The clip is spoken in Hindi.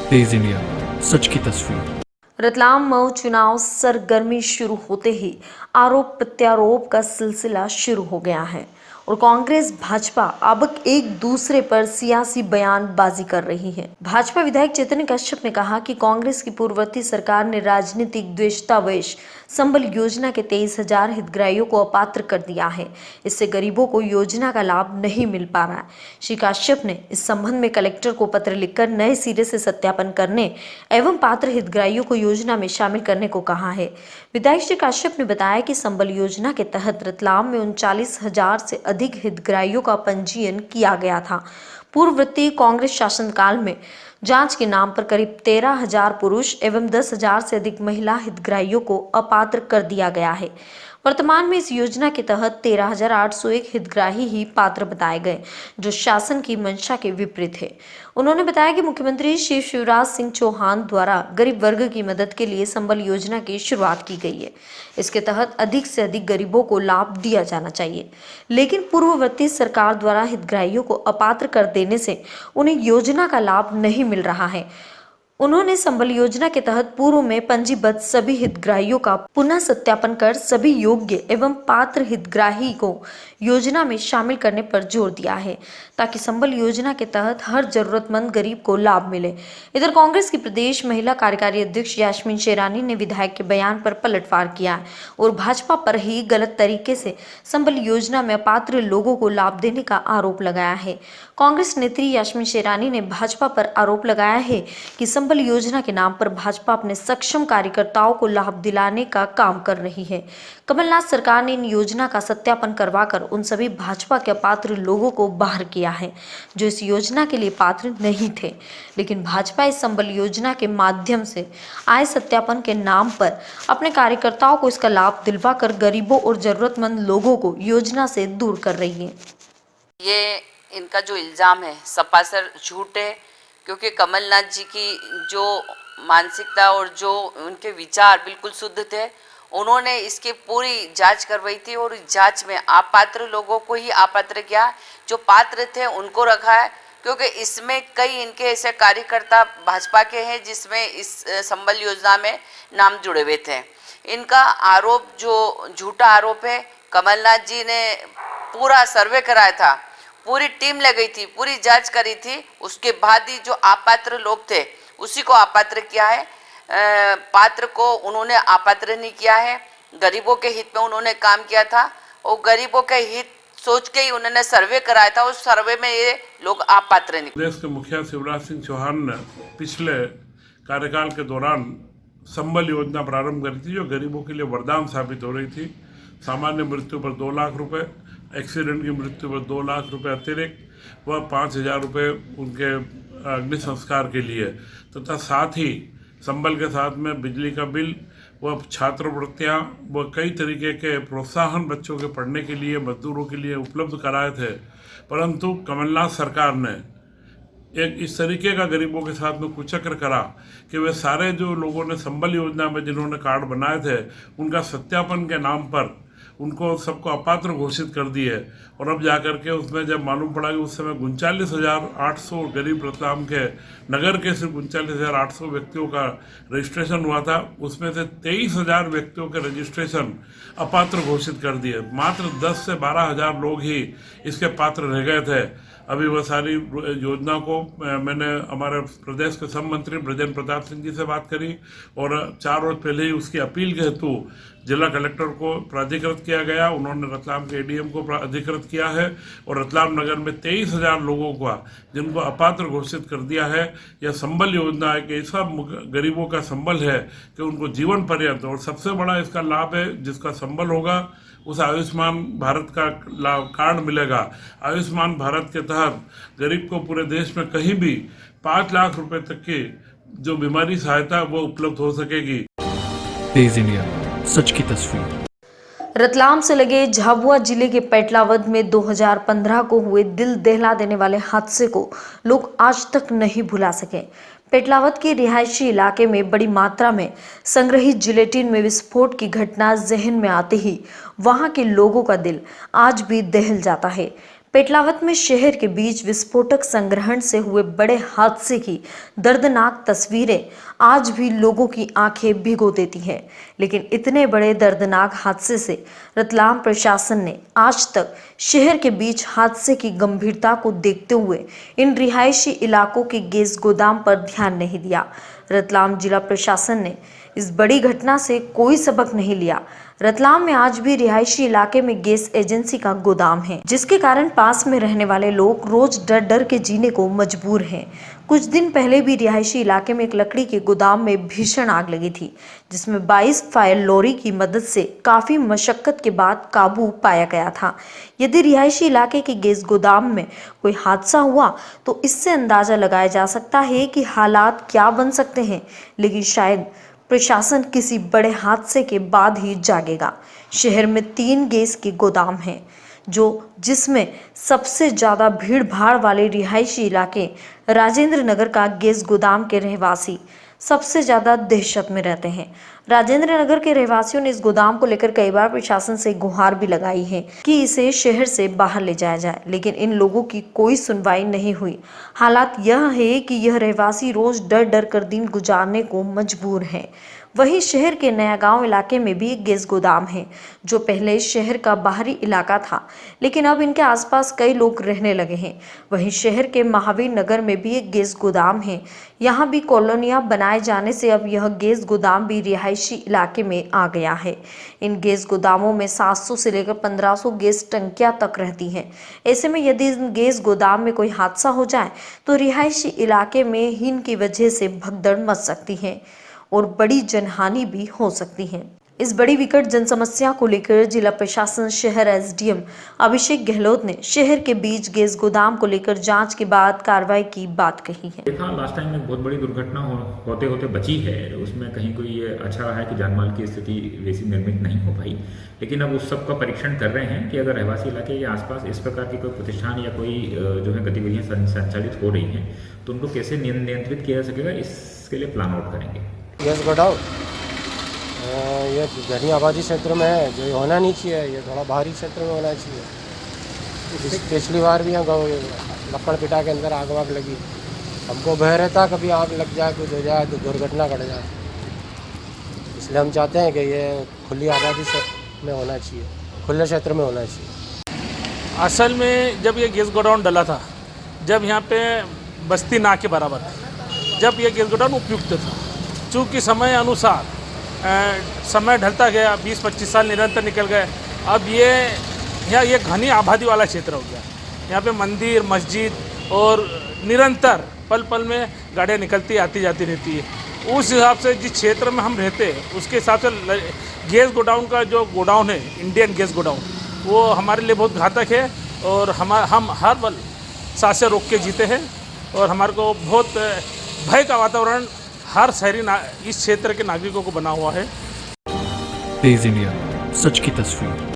तेज इंडिया, सच की तस्वीर। रतलाम मऊ चुनाव सरगर्मी शुरू होते ही आरोप प्रत्यारोप का सिलसिला शुरू हो गया है और कांग्रेस भाजपा अब एक दूसरे पर सियासी बयानबाजी कर रही है। भाजपा विधायक चैतन्य कश्यप ने कहा कि कांग्रेस की पूर्ववर्ती सरकार ने राजनीतिक द्वेषतावश संबल योजना के 23,000 हितग्राहियों को अपात्र कर दिया है। इससे गरीबों को योजना का लाभ नहीं मिल पा रहा है। श्री कश्यप ने इस संबंध में कलेक्टर को पत्र लिखकर नए सिरे से सत्यापन करने एवं पात्र हितग्राहियों को योजना में शामिल करने को कहा है। विधायक श्री कश्यप ने बताया कि संबल योजना के तहत रतलाम में 39,000 से अधिक हितग्राहियों का पंजीयन किया गया था। पूर्ववर्ती कांग्रेस शासनकाल में जांच के नाम पर करीब 13,000 पुरुष एवं 10,000 से अधिक महिला हितग्राहियों को अपात्र कर दिया गया है। वर्तमान में इस योजना के तहत 13,801 हितग्राही ही पात्र बताए गए, जो शासन की मंशा के विपरीत है। उन्होंने बताया कि मुख्यमंत्री श्री शिवराज सिंह चौहान द्वारा गरीब वर्ग की मदद के लिए संबल योजना की शुरुआत की गई है। इसके तहत अधिक से अधिक गरीबों को लाभ दिया जाना चाहिए, लेकिन पूर्ववर्ती सरकार द्वारा हितग्राहियों को अपात्र कर देने से उन्हें योजना का लाभ नहीं मिल रहा है। उन्होंने संबल योजना के तहत पूर्व में पंजीबद्ध सभी हितग्राहियों का पुनः सत्यापन कर सभी योग्य एवं पात्र हितग्राही को योजना में शामिल करने पर जोर दिया है, ताकि संबल योजना के तहत हर जरूरतमंद गरीब को लाभ मिले। इधर कांग्रेस की प्रदेश महिला कार्यकारी अध्यक्ष यास्मीन शेरानी ने विधायक के बयान पर पलटवार किया और भाजपा पर ही गलत तरीके से संबल योजना में अपात्र लोगों को लाभ देने का आरोप लगाया है। कांग्रेस नेत्री यास्मीन शेरानी ने भाजपा पर आरोप लगाया है कि संबल योजना के नाम पर भाजपा अपने सक्षम कार्यकर्ताओं को लाभ दिलाने का काम कर रही है। कमलनाथ सरकार ने इन योजना का सत्यापन करवाकर उन सभी भाजपा के अपात्र लोगों को बाहर किया है, जो इस योजना के लिए पात्र नहीं थे। लेकिन भाजपा इस संबल योजना के माध्यम से आय सत्यापन के नाम पर अपने कार्यकर्ताओं को इसका लाभ दिलवाकर गरीबों और जरूरतमंद लोगों को योजना से दूर कर रही है। ये इनका जो इल्ज़ाम है सपासर झूठ है, क्योंकि कमलनाथ जी की जो मानसिकता और जो उनके विचार बिल्कुल शुद्ध थे। उन्होंने इसकी पूरी जांच करवाई थी और इस जांच में अपात्र लोगों को ही अपात्र किया, जो पात्र थे उनको रखा है, क्योंकि इसमें कई इनके ऐसे कार्यकर्ता भाजपा के हैं जिसमें इस संबल योजना में नाम जुड़े हुए थे। इनका आरोप जो झूठा आरोप है, कमलनाथ जी ने पूरा सर्वे कराया था, पूरी टीम लगाई थी, पूरी जांच करी थी, उसके बाद ही जो अपात्र लोग थे उसी को अपात्र किया है। पात्र को उन्होंने अपात्र नहीं किया है। गरीबों के हित में उन्होंने काम किया था और गरीबों के हित सोच के ही उन्होंने सर्वे कराया था। उस सर्वे में ये लोग अपात्र नहीं। प्रदेश के मुखिया शिवराज सिंह चौहान ने पिछले कार्यकाल के दौरान संबल योजना प्रारंभ करी थी, जो गरीबों के लिए वरदान साबित हो रही थी। सामान्य मृत्यु पर 2 लाख रुपए, एक्सीडेंट की मृत्यु पर 2 लाख रुपए अतिरिक्त व 5,000 रुपये उनके अग्नि संस्कार के लिए, तथा साथ ही संबल के साथ में बिजली का बिल व छात्रवृत्तियाँ व कई तरीके के प्रोत्साहन बच्चों के पढ़ने के लिए, मजदूरों के लिए उपलब्ध कराए थे। परंतु कमलनाथ सरकार ने एक इस तरीके का गरीबों के साथ में कुचक्र करा कि वे सारे जो लोगों ने संबल योजना में जिन्होंने कार्ड बनाए थे, उनका सत्यापन के नाम पर उनको सबको अपात्र घोषित कर दिए। और अब जाकर के उसमें जब मालूम पड़ा कि उस समय 39,800 गरीब रतलाम के नगर के सिर्फ 39,800 व्यक्तियों का रजिस्ट्रेशन हुआ था, उसमें से 23,000 व्यक्तियों के रजिस्ट्रेशन अपात्र घोषित कर दिए। मात्र 10 से 12,000 लोग ही इसके पात्र रह गए थे। अभी वह सारी योजना को मैंने हमारे प्रदेश के श्रम मंत्री ब्रजेंद्र प्रताप सिंह जी से बात करी और 4 रोज पहले ही उसकी अपील के हेतु जिला कलेक्टर को प्राधिकृत किया गया। उन्होंने रतलाम के एडीएम को प्राधिकृत किया है और रतलाम नगर में 23,000 लोगों का जिनको अपात्र घोषित कर दिया है। यह संबल योजना एक ऐसा गरीबों का संबल है कि उनको जीवन पर्यंत, और सबसे बड़ा इसका लाभ है जिसका संबल होगा उस आयुष्मान भारत का लाभ कार्ड मिलेगा। आयुष्मान भारत के तहत गरीब को पूरे देश में कहीं भी 5 लाख रुपए तक की जो बीमारी सहायता वो उपलब्ध हो सकेगी। तेज इंडिया, सच की तस्वीर। रतलाम से लगे झाबुआ जिले के पेटलावद में 2015 को हुए दिल दहला देने वाले हादसे को लोग आज तक नहीं भुला सके। पेटलावद के रिहायशी इलाके में बड़ी मात्रा में संग्रहित जिलेटिन में विस्फोट की घटना जहन में आते ही वहां के लोगों का दिल आज भी दहल जाता है। पेटलावत में शहर के बीच विस्फोटक संग्रहण से हुए बड़े हादसे की दर्दनाक तस्वीरें आज भी लोगों की आंखें भिगो देती हैं। लेकिन इतने बड़े दर्दनाक हादसे से रतलाम प्रशासन ने आज तक शहर के बीच हादसे की गंभीरता को देखते हुए इन रिहायशी इलाकों के गैस गोदाम पर ध्यान नहीं दिया। रतलाम जिला प्रशासन ने इस बड़ी घटना से कोई सबक नहीं लिया। रतलाम में आज भी रिहायशी इलाके में गैस एजेंसी का गोदाम है, जिसके कारण पास में रहने वाले लोग रोज डर डर के जीने को मजबूर हैं। कुछ दिन पहले भी रिहायशी इलाके में एक लकड़ी के गोदाम में भीषण आग लगी थी, जिसमें 22 फायर लॉरी की मदद से काफी मशक्कत के बाद काबू पाया गया था। यदि रिहायशी इलाके के गैस गोदाम में कोई हादसा हुआ तो इससे अंदाजा लगाया जा सकता है कि हालात क्या बन सकते हैं, लेकिन शायद प्रशासन किसी बड़े हादसे के बाद ही जागेगा। शहर में 3 गैस के गोदाम हैं, जिसमें सबसे ज़्यादा भीड़ भाड़ वाले रिहायशी इलाके राजेंद्र नगर का गैस गोदाम के रहवासी सबसे ज़्यादा दहशत में रहते हैं। राजेंद्र नगर के रहवासियों ने इस गोदाम को लेकर कई बार प्रशासन से गुहार भी लगाई है कि इसे शहर से बाहर ले जाया जाए, लेकिन इन लोगों की कोई सुनवाई नहीं हुई। हालात यह है कि यह रहवासी रोज डर डर कर दिन गुजारने को मजबूर हैं। वहीं शहर के नया गांव इलाके में भी एक गैस गोदाम है, जो पहले शहर का बाहरी इलाका था, लेकिन अब इनके आसपास कई लोग रहने लगे हैं। वहीं शहर के महावीर नगर में भी एक गैस गोदाम है। यहाँ भी कॉलोनियां बनाए जाने से अब यह गैस गोदाम भी रिहायशी इलाके में आ गया है। इन गैस गोदामों में 700 से लेकर 1500 गैस टंकियां तक रहती हैं। ऐसे में यदि इन गैस गोदाम में कोई हादसा हो जाए तो रिहायशी इलाके में इनकी वजह से भगदड़ मच सकती है और बड़ी जनहानि भी हो सकती है। इस बड़ी विकट जन समस्या को लेकर जिला प्रशासन शहर एसडीएम अभिषेक गहलोत ने शहर के बीच गैस गोदाम को लेकर जांच के बाद कार्रवाई की बात कही है। देखा लास्ट टाइम में बहुत बड़ी दुर्घटना होते होते बची है, उसमें कहीं कोई ये अच्छा रहा है कि जानमाल की स्थिति वैसी निर्मित नहीं हो पाई। लेकिन अब उस सब का परीक्षण कर रहे हैं कि अगर रहवासी इलाके के आसपास इस प्रकार की कोई प्रतिष्ठान या कोई जो है गतिविधियाँ संचालित हो रही हैं तो उनको कैसे नियंत्रित किया जा सकेगा, इसके लिए प्लान आउट करेंगे। गैस गोडाउन ये घनी आबादी क्षेत्र में है, जो होना नहीं चाहिए। ये थोड़ा बाहरी क्षेत्र में होना चाहिए। पिछली बार भी यहाँ लक्कड़ पिटा के अंदर आग वाग लगी, हमको भय रहता कभी आग लग जाए, कुछ हो जाए तो दुर्घटना घट जाए। इसलिए हम चाहते हैं कि ये खुली आबादी में होना चाहिए, खुले क्षेत्र में होना चाहिए। असल में जब ये गैस गोडाउन डला था, जब यहाँ पे बस्ती ना के बराबर था, जब ये गैस गोडाउन उपयुक्त था, चूँकि समय अनुसार समय ढलता गया, 20-25 साल निरंतर निकल गए। अब ये यहाँ ये घनी आबादी वाला क्षेत्र हो गया। यहाँ पे मंदिर, मस्जिद और निरंतर पल पल में गाड़ियाँ निकलती आती जाती रहती है। उस हिसाब से जिस क्षेत्र में हम रहते हैं उसके हिसाब से गैस गोडाउन का जो गोडाउन है, इंडियन गैस गोडाउन, वो हमारे लिए बहुत घातक है और हम हर पल सांसें रोक के जीते हैं और हमारे को बहुत भय का वातावरण हर शहरी इस क्षेत्र के नागरिकों को बना हुआ है। तेज इंडिया, सच की तस्वीर।